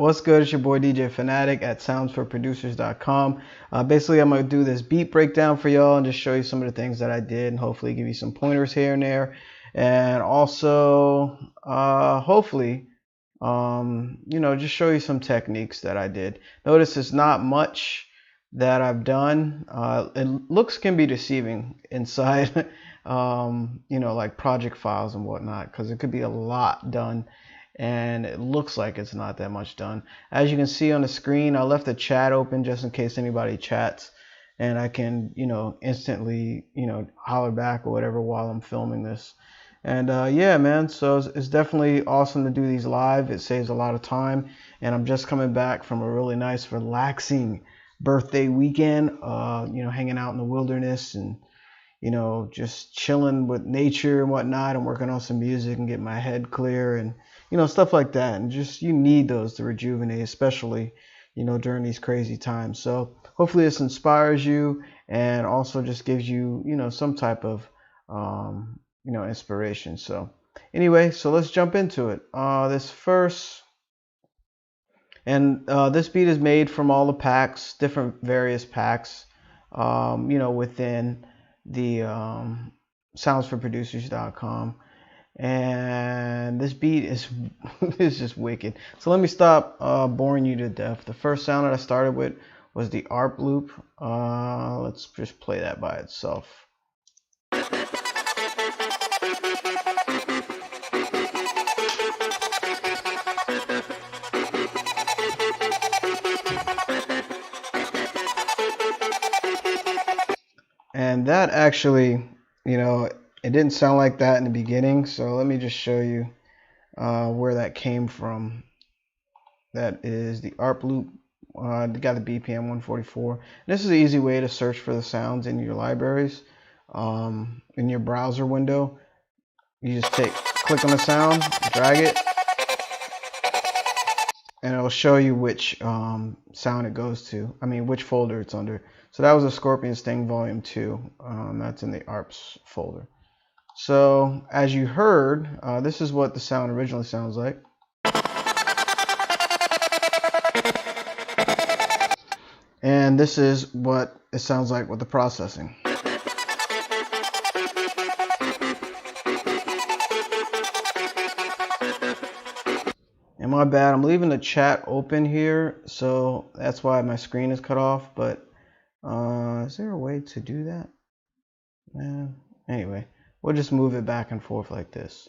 What's good? It's your boy DJ Fanatic at soundsforproducers.com. Basically, I'm going to do this beat breakdown for y'all and just show you some of the things that I did and hopefully give you some pointers here and there. And also, hopefully, just show you some techniques that I did. Notice it's not much that I've done. Looks can be deceiving inside, like project files and whatnot, because it could be a lot done. And it looks like it's not that much done. As you can see on the screen, I left the chat open just in case anybody chats, and I can, instantly, holler back or whatever while I'm filming this. And yeah, man, so it's definitely awesome to do these live. It saves a lot of time, and I'm just coming back from a really nice, relaxing birthday weekend, hanging out in the wilderness and just chilling with nature and whatnot, and working on some music and getting my head clear and stuff like that. And just you need those to rejuvenate, especially during these crazy times. So hopefully this inspires you and also just gives you some type of inspiration. So anyway, so let's jump into it. This beat is made from all the packs, different various packs, within the soundsforproducers.com. And this beat is is just wicked. So let me stop boring you to death. The first sound that I started with was the Arp Loop. Let's just play that by itself. And that actually, it didn't sound like that in the beginning. So let me just show you where that came from. That is the Arp Loop. Got the BPM 144. And this is an easy way to search for the sounds in your libraries. In your browser window, you just click on the sound, drag it, and it'll show you which sound it goes to. I mean, which folder it's under. So that was a Scorpion Sting Volume 2. That's in the ARPS folder. So as you heard, this is what the sound originally sounds like. And this is what it sounds like with the processing. And my bad, I'm leaving the chat open here, so that's why my screen is cut off. But is there a way to do that? Anyway, we'll just move it back and forth like this.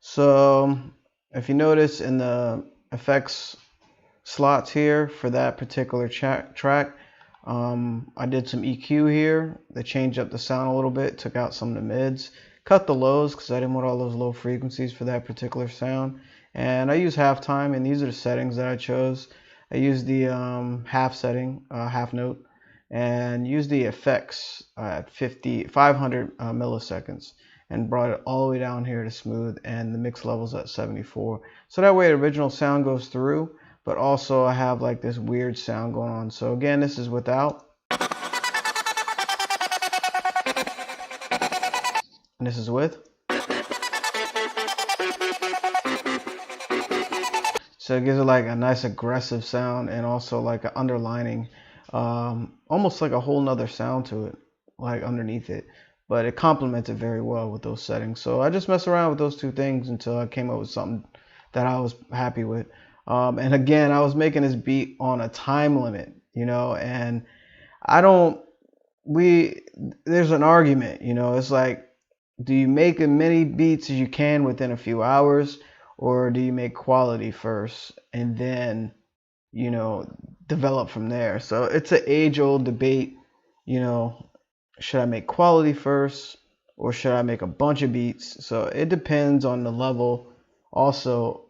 So if you notice in the effects slots here for that particular track, I did some EQ here. They changed up the sound a little bit, took out some of the mids, cut the lows because I didn't want all those low frequencies for that particular sound. And I use halftime, and these are the settings that I chose. I used the half setting, half note, and used the effects at 500 milliseconds, and brought it all the way down here to smooth, and the mix levels at 74. So that way the original sound goes through, but also I have like this weird sound going on. So again, this is without, and this is with. So it gives it like a nice aggressive sound, and also like an underlining, almost like a whole nother sound to it, like underneath it. But it complements it very well with those settings. So I just messed around with those two things until I came up with something that I was happy with. And again, I was making this beat on a time limit, and there's an argument, it's like, do you make as many beats as you can within a few hours, or do you make quality first and then, develop from there? So it's an age-old debate, should I make quality first, or should I make a bunch of beats? So it depends on the level. Also,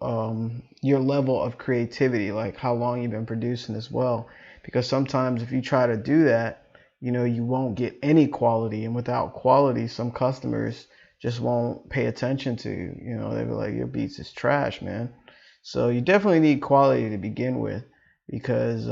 your level of creativity, like how long you've been producing as well. Because sometimes if you try to do that, you won't get any quality. And without quality, some customers just won't pay attention to you. They'll be like, your beats is trash, man. So you definitely need quality to begin with, because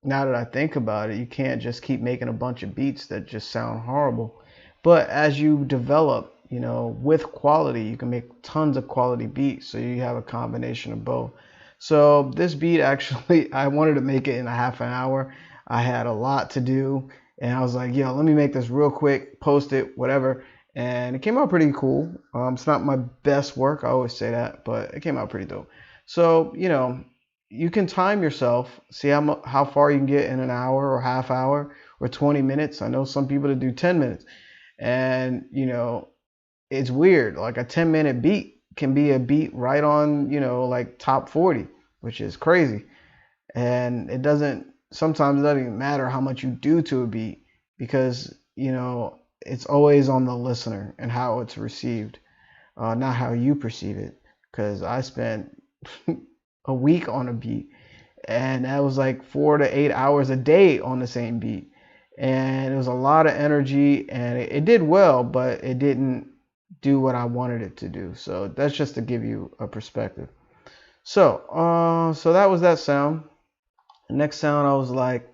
now that I think about it, you can't just keep making a bunch of beats that just sound horrible. But as you develop, with quality, you can make tons of quality beats. So you have a combination of both. So this beat actually, I wanted to make it in a half an hour. I had a lot to do, and I was like, yo, let me make this real quick, post it, whatever. And it came out pretty cool. It's not my best work, I always say that, but it came out pretty dope. So, you know, you can time yourself, see how far you can get in an hour or half hour or 20 minutes. I know some people that do 10 minutes. And, you know, it's weird. Like a 10-minute beat can be a beat right on, you know, like top 40, which is crazy. And it doesn't, sometimes it doesn't even matter how much you do to a beat, because, you know, it's always on the listener and how it's received, not how you perceive it. Because I spent a week on a beat, and that was like 4 to 8 hours a day on the same beat, and it was a lot of energy, and it did well, but it didn't do what I wanted it to do. So that's just to give you a perspective. So so that was that sound. The next sound, I was like,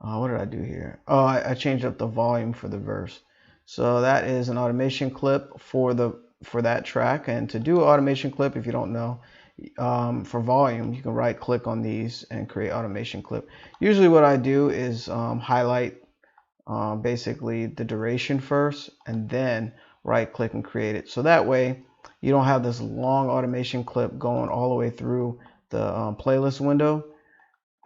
what did I do here? Oh, I changed up the volume for the verse. So that is an automation clip for that track. And to do an automation clip, if you don't know, for volume, you can right click on these and create automation clip. Usually what I do is highlight basically the duration first, and then right click and create it. So that way you don't have this long automation clip going all the way through the playlist window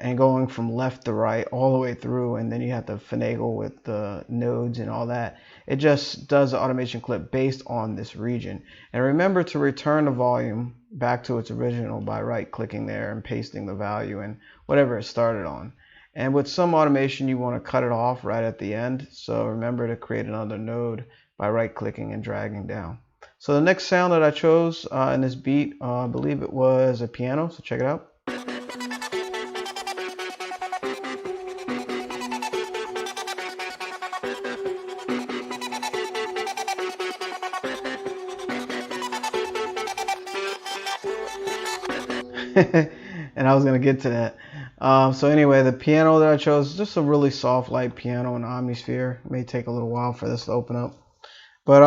and going from left to right all the way through, and then you have to finagle with the nodes and all that. It just does the automation clip based on this region. And remember to return the volume back to its original by right clicking there and pasting the value and whatever it started on. And with some automation, you want to cut it off right at the end. So remember to create another node by right clicking and dragging down. So the next sound that I chose in this beat, I believe it was a piano. So check it out. And I was going to get to that. So anyway, the piano that I chose is just a really soft, light piano in Omnisphere. It may take a little while for this to open up. But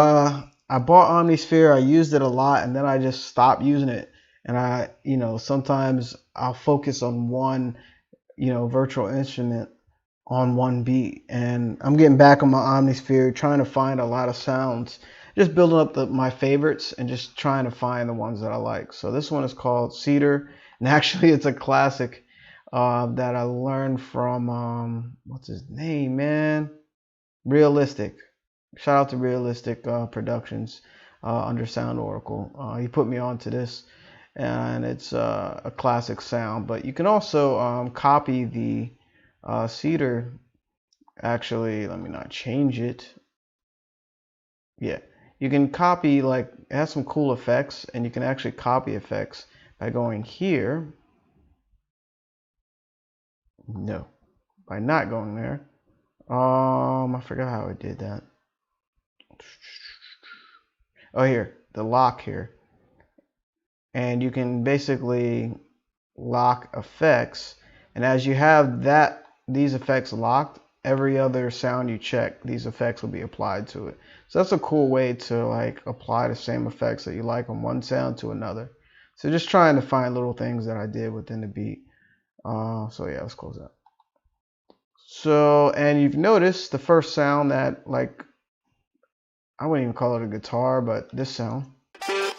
I bought Omnisphere. I used it a lot, and then I just stopped using it. And you know, sometimes I'll focus on one, you know, virtual instrument on one beat. And I'm getting back on my Omnisphere, trying to find a lot of sounds, just building up my favorites and just trying to find the ones that I like. So this one is called Cedar, and actually it's a classic that I learned from what's his name, man? Realistic. Shout out to Realistic Productions under Sound Oracle. He put me on to this, and it's a classic sound. But you can also copy the Cedar. Actually, let me not change it. Yeah, you can copy, like, it has some cool effects, and you can actually copy effects by going here. No, by not going there. I forgot how I did that. Oh, here, the lock here. And you can basically lock effects, and as you have these effects locked, every other sound you check, these effects will be applied to it. So that's a cool way to like apply the same effects that you like on one sound to another. So just trying to find little things that I did within the beat. So yeah, let's close that. So, and you've noticed the first sound that, like, I wouldn't even call it a guitar, but this sound, it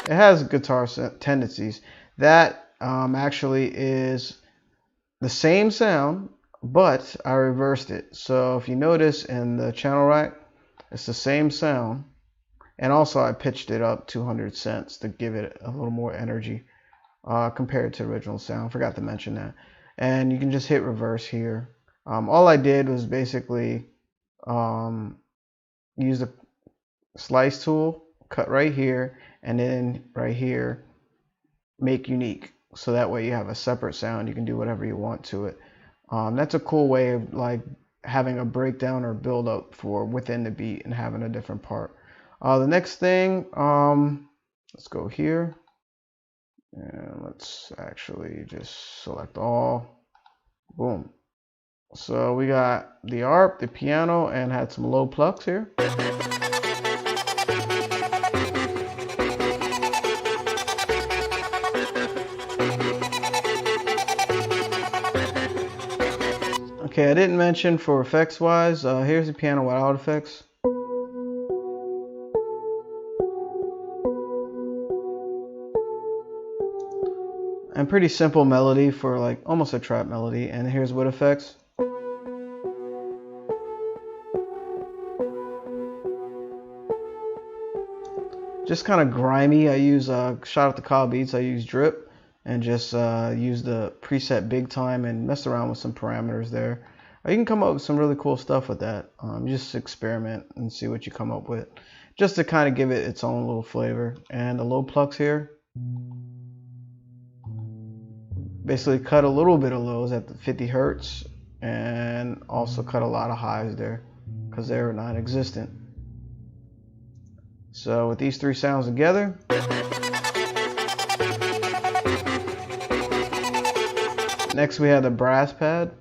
has guitar tendencies. That actually is the same sound, but I reversed it. So if you notice in the channel rack, it's the same sound, and also I pitched it up 200 cents to give it a little more energy compared to original sound. Forgot to mention that. And you can just hit reverse here. All I did was basically use the slice tool, cut right here, and then right here, make unique. So that way you have a separate sound. You can do whatever you want to it. That's a cool way of like having a breakdown or build up for within the beat and having a different part. The next thing, let's go here. And let's actually just select all. Boom. So we got the ARP, the piano, and had some low plucks here. Okay, I didn't mention for effects wise, here's the piano without effects. And pretty simple melody for like almost a trap melody. And here's with effects. Just kind of grimy. I use shout out to Kyle Beats. I use drip and just use the preset big time and mess around with some parameters there. You can come up with some really cool stuff with that. Just experiment and see what you come up with, just to kind of give it its own little flavor. And the low plucks here, basically cut a little bit of lows at the 50 hertz and also cut a lot of highs there because they're non-existent. So with these three sounds together, next we have the brass pad.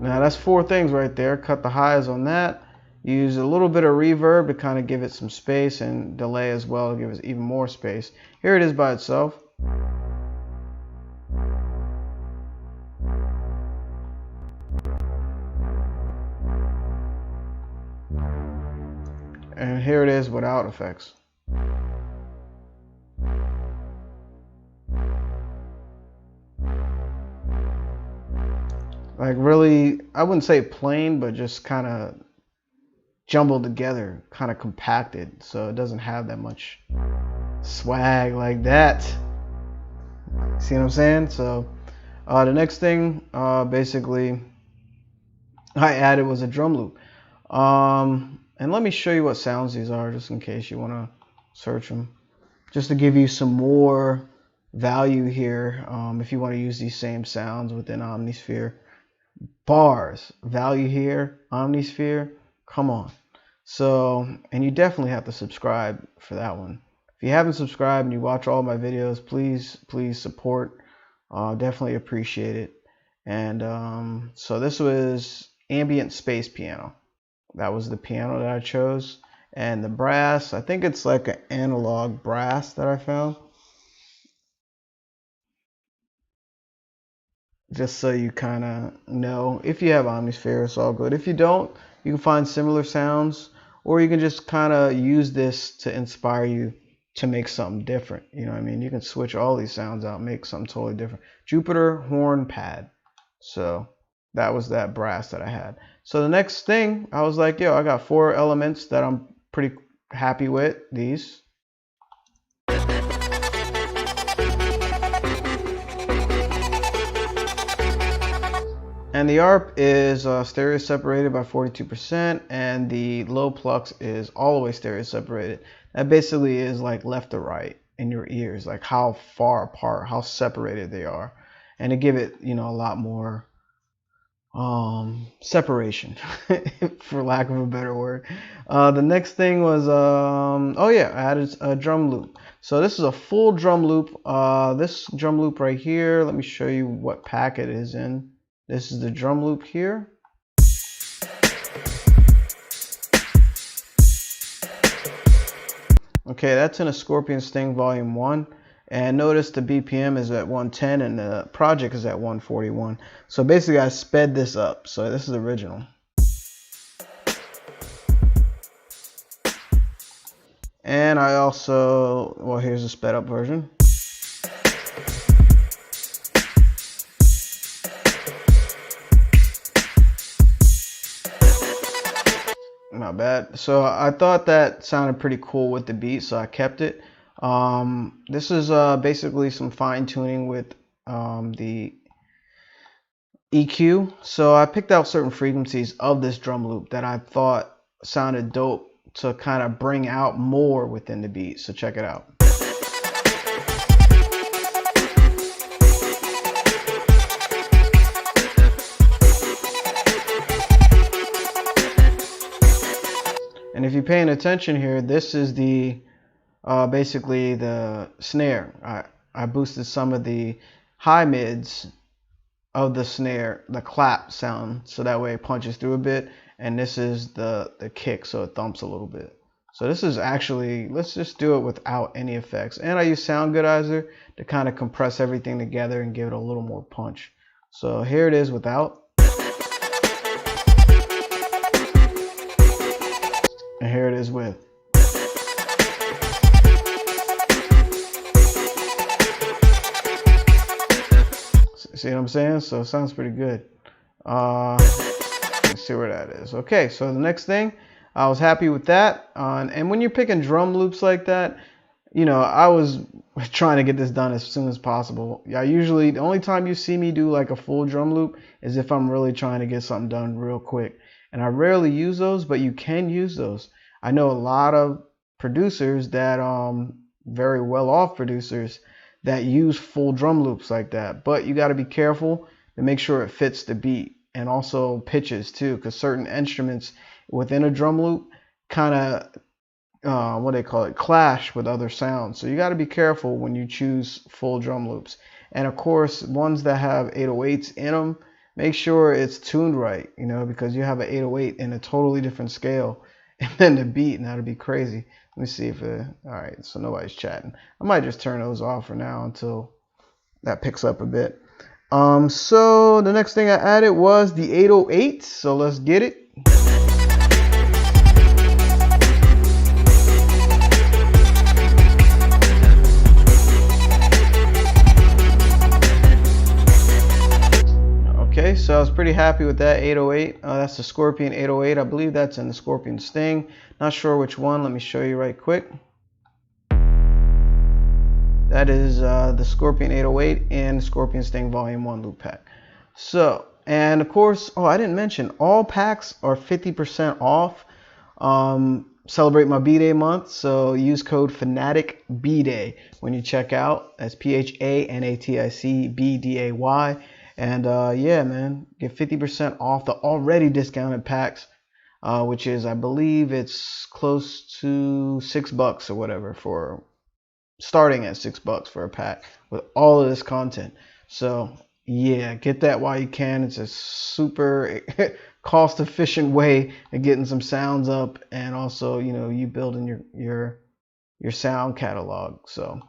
Now that's four things right there. Cut the highs on that. Use a little bit of reverb to kind of give it some space, and delay as well to give it even more space. Here it is by itself. And here it is without effects. Like really, I wouldn't say plain, but just kind of jumbled together, kind of compacted, so it doesn't have that much swag like that. See what I'm saying? So the next thing basically I added was a drum loop. And let me show you what sounds these are, just in case you want to search them, just to give you some more value here. If you want to use these same sounds within Omnisphere. Bars, value here, Omnisphere, come on. So, and you definitely have to subscribe for that one. If you haven't subscribed and you watch all my videos, please support. Definitely appreciate it. And so this was ambient space piano. That was the piano that I chose. And the brass, I think it's like an analog brass that I found. Just so you kind of know. If you have Omnisphere, it's all good. If you don't, you can find similar sounds, or you can just kind of use this to inspire you to make something different. You know what I mean? You can switch all these sounds out, make something totally different. Jupiter horn pad. So that was that brass that I had. So the next thing, I was like, yo, I got 4 elements that I'm pretty happy with. These. And the ARP is stereo separated by 42%, and the low plucks is all the way stereo separated. That basically is like left to right in your ears, like how far apart, how separated they are, and to give it, you know, a lot more separation, for lack of a better word. The next thing was oh yeah, I added a drum loop. So this is a full drum loop. This drum loop right here, let me show you what pack it is in. This is the drum loop here. Okay, that's in a Scorpion Sting Volume 1. And notice the BPM is at 110 and the project is at 141. So basically I sped this up. So this is the original. And I also, well, here's the sped up version. Not bad. So I thought that sounded pretty cool with the beat, so I kept it. This is basically some fine tuning with the EQ. So I picked out certain frequencies of this drum loop that I thought sounded dope to kind of bring out more within the beat. So check it out. And if you're paying attention here, this is the basically the snare. I boosted some of the high mids of the snare, the clap sound, so that way it punches through a bit. And this is the kick, so it thumps a little bit. So this is actually, let's just do it without any effects. And I use Sound Goodizer to kind of compress everything together and give it a little more punch. So here it is without. And here it is with. See what I'm saying? So it sounds pretty good. Let's see where that is. Okay, so the next thing, I was happy with that. And when you're picking drum loops like that, you know, I was trying to get this done as soon as possible. I usually, the only time you see me do like a full drum loop is if I'm really trying to get something done real quick. And I rarely use those, but you can use those. I know a lot of producers that, very well off producers, that use full drum loops like that, but you got to be careful to make sure it fits the beat, and also pitches too, because certain instruments within a drum loop kind of what they call it, clash with other sounds. So you got to be careful when you choose full drum loops. And of course, ones that have 808s in them, make sure it's tuned right, you know, because you have an 808 in a totally different scale and then the beat, and that'd be crazy. Let me see if all right, so nobody's chatting. I might just turn those off for now until that picks up a bit. So the next thing I added was the 808. So let's get it. Okay, so I was pretty happy with that 808. That's the Scorpion 808. I believe that's in the Scorpion Sting. Not sure which one. Let me show you right quick. That is the Scorpion 808 and Scorpion Sting Volume 1 loop pack. So, and of course, oh, I didn't mention, all packs are 50% off. Celebrate my B-Day month, so use code Fanatic B-Day when you check out. That's PHANATIC BDAY. And yeah, man, get 50% off the already discounted packs, which is, I believe it's close to $6 or whatever, for starting at $6 for a pack with all of this content. So yeah, get that while you can. It's a super cost efficient way of getting some sounds up, and also, you know, you building your sound catalog. So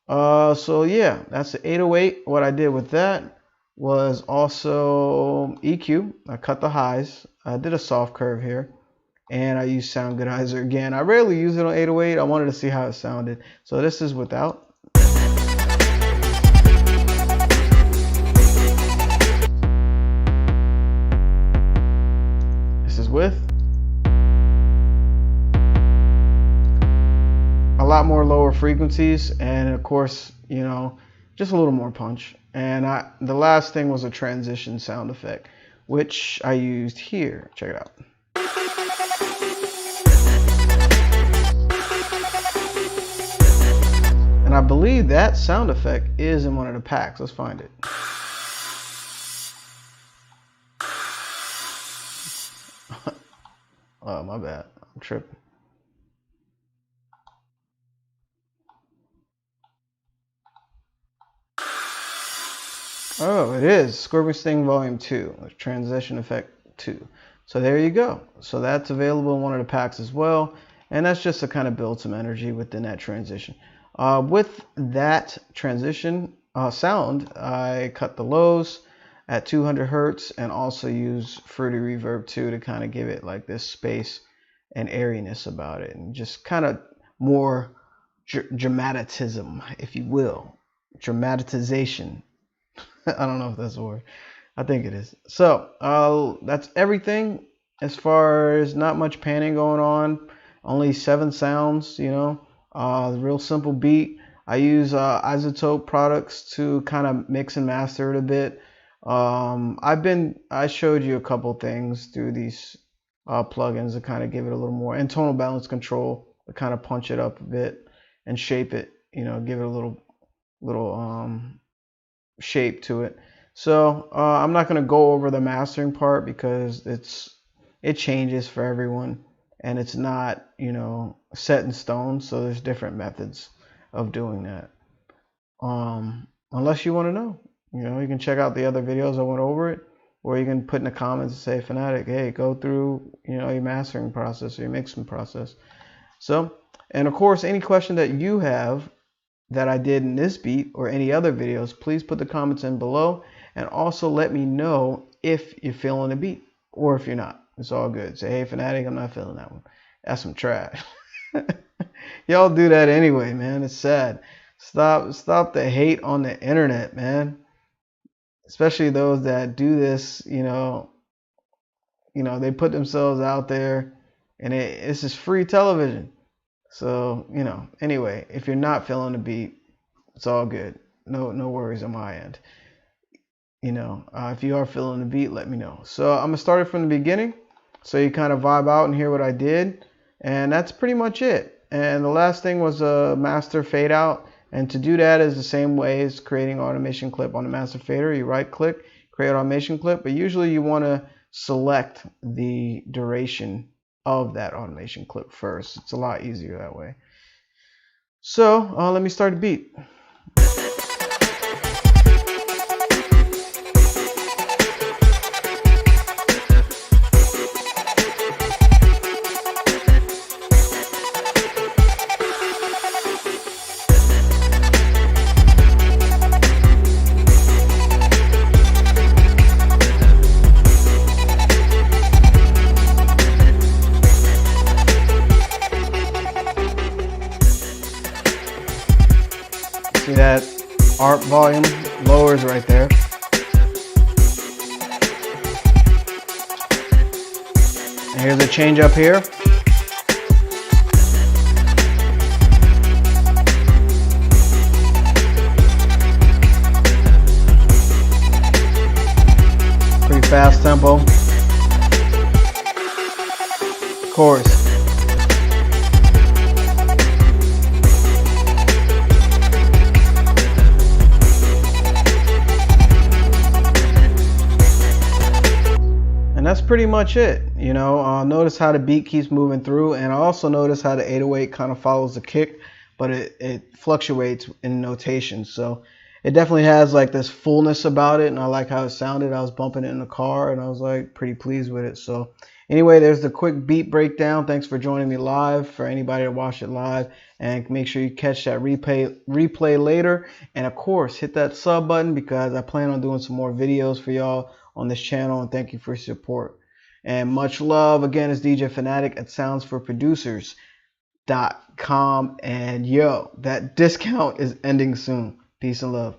so yeah, that's the 808. What I did with that was also EQ. I cut the highs. I did a soft curve here, and I used Sound Goodizer again. I rarely use it on 808. I wanted to see how it sounded. So this is without. This is with. A lot more lower frequencies, and of course, you know, just a little more punch. And the last thing was a transition sound effect, which I used here. Check it out. And I believe that sound effect is in one of the packs. Let's find it. Oh, my bad. I'm tripping. Oh, it is Scorpion Sting Volume 2, Transition Effect 2. So there you go. So that's available in one of the packs as well. And that's just to kind of build some energy within that transition. With that transition sound, I cut the lows at 200 Hertz and also use Fruity Reverb 2 to kind of give it like this space and airiness about it, and just kind of more dramaticism, if you will. Dramatization. I don't know if that's a word. I think it is. So that's everything as far as not much panning going on. Only 7 sounds, you know. Real simple beat. I use Isotope products to kind of mix and master it a bit. I showed you a couple things through these plugins to kind of give it a little more, and tonal balance control to kind of punch it up a bit and shape it, you know, give it a little shape to it. So I'm not going to go over the mastering part because it changes for everyone, and it's not, you know, set in stone. So there's different methods of doing that. Unless you want to know, you know, you can check out the other videos I went over it, or you can put in the comments and say, Fanatic, hey, go through, you know, your mastering process or your mixing process. So, and of course, any question that you have that I did in this beat or any other videos, please put the comments in below, and also let me know if you're feeling the beat or if you're not. It's all good. Say, hey, Fanatic, I'm not feeling that one. That's some trash. Y'all do that anyway, man. It's sad. Stop the hate on the internet, man. Especially those that do this, they put themselves out there, and it's just free television. So, anyway, if you're not feeling the beat, it's all good. No worries on my end. If you are feeling the beat, let me know. So I'm gonna start it from the beginning, so you kind of vibe out and hear what I did, and that's pretty much it. And the last thing was a master fade out, and to do that is the same way as creating automation clip on the master fader. You right click, create automation clip, but usually you want to select the duration of that automation clip first. It's a lot easier that way. So let me start the beat. See that ARP volume lowers right there. And here's a change up here. Pretty fast tempo. Chorus. And that's pretty much it. Notice how the beat keeps moving through, and I also notice how the 808 kind of follows the kick, but it fluctuates in notation. So it definitely has like this fullness about it, and I like how it sounded. I was bumping it in the car, and I was like pretty pleased with it. So anyway, there's the quick beat breakdown. Thanks for joining me live. For anybody that watched it live, and make sure you catch that replay later. And of course, hit that sub button, because I plan on doing some more videos for y'all on this channel, and thank you for your support. And much love. Again, it's DJ Fanatic at soundsforproducers.com, and yo, that discount is ending soon. Peace and love.